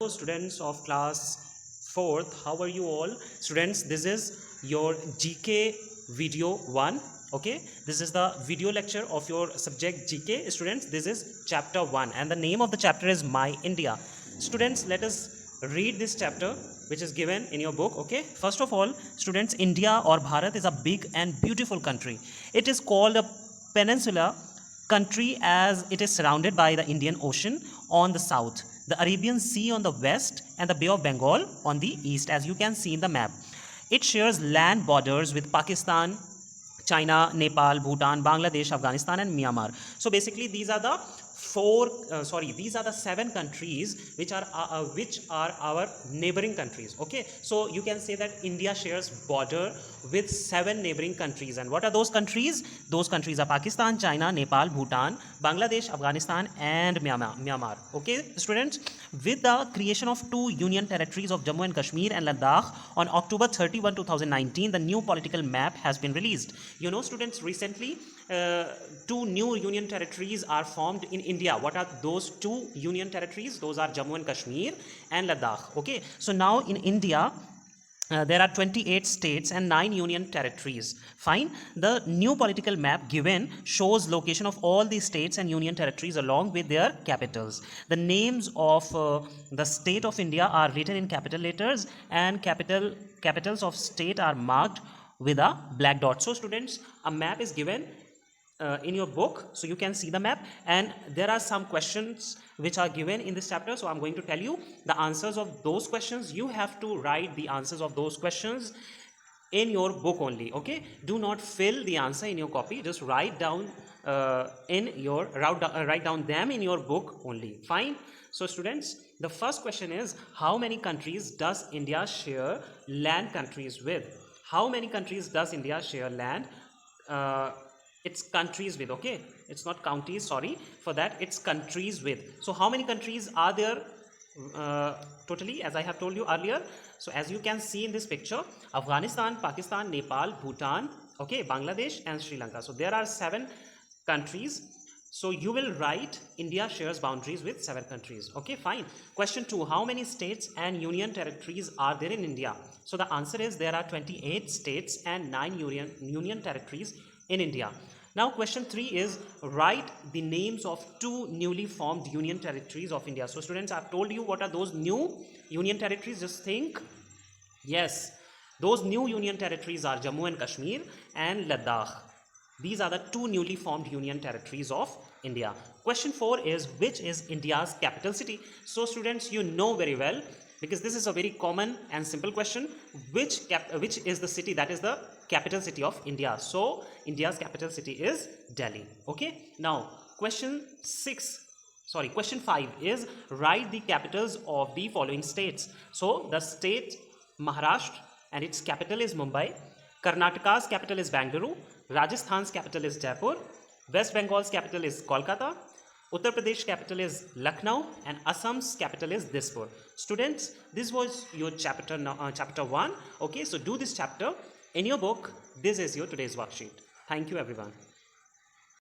Hello students of class 4th, how are you all? Students, this is your GK video 1. Okay, this is the video lecture of your subject GK. Students, this is chapter 1 and the name of the chapter is My India. Students, let us read this chapter which is given in your book. Okay, first of all, students, India or Bharat is a big and beautiful country. It is called a peninsula country as it is surrounded by the Indian Ocean on the south, the Arabian Sea on the west, and the Bay of Bengal on the east, as you can see in the map. It shares land borders with Pakistan, China, Nepal, Bhutan, Bangladesh, Afghanistan, and Myanmar. So basically, these are the these are the 7 countries which are our neighboring countries. Okay, so you can say that India shares border with 7 neighboring countries. And what are those countries? Those countries are Pakistan, China, Nepal, Bhutan, Bangladesh, Afghanistan, and Myanmar. Okay, students, with the creation of 2 union territories of Jammu and Kashmir and Ladakh on October 31, 2019, the new political map has been released. You know, students, recently 2 new union territories are formed in India. What are those 2 union territories? Those are Jammu and Kashmir and Ladakh. Okay, so now in India there are 28 states and 9 union territories. Fine. The new political map given shows location of all the states and union territories along with their capitals. The names of the state of India are written in capital letters, and capitals of state are marked with a black dot. So students, a map is given in your book, so you can see the map, and there are some questions which are given in this chapter. So I'm going to tell you the answers of those questions. You have to write the answers of those questions in your book only. Okay, do not fill the answer in your copy, just write down write down them in your book only. Fine. So students, the first question is, how many countries does India share land countries with? How many countries does India share land it's countries with? Okay, it's not counties, sorry for that, it's countries with. So how many countries are there totally, as I have told you earlier? So as you can see in this picture, Afghanistan, Pakistan, Nepal, Bhutan, okay, Bangladesh, and Sri Lanka. So there are 7 countries. So you will write India shares boundaries with 7 countries. Okay, fine. Question 2, how many states and union territories are there in India? So the answer is there are 28 states and 9 union territories in India. Now question 3 is, write the names of 2 newly formed union territories of India. So students, I've told you what are those new union territories. Just think. Yes, those new union territories are Jammu and Kashmir and Ladakh. These are the 2 newly formed union territories of India. Question 4 is, which is India's capital city? So students, you know very well, because this is a very common and simple question, which is the city that is the capital city of India? So India's capital city is Delhi. Okay, now question 5 is, write the capitals of the following states. So the state Maharashtra and its capital is Mumbai, Karnataka's capital is Bangalore, Rajasthan's capital is Jaipur, West Bengal's capital is Kolkata, Uttar Pradesh capital is Lucknow, and Assam's capital is Dispur. Students, this was your chapter 1. Okay, so do this chapter in your book. This is your today's worksheet. Thank you everyone.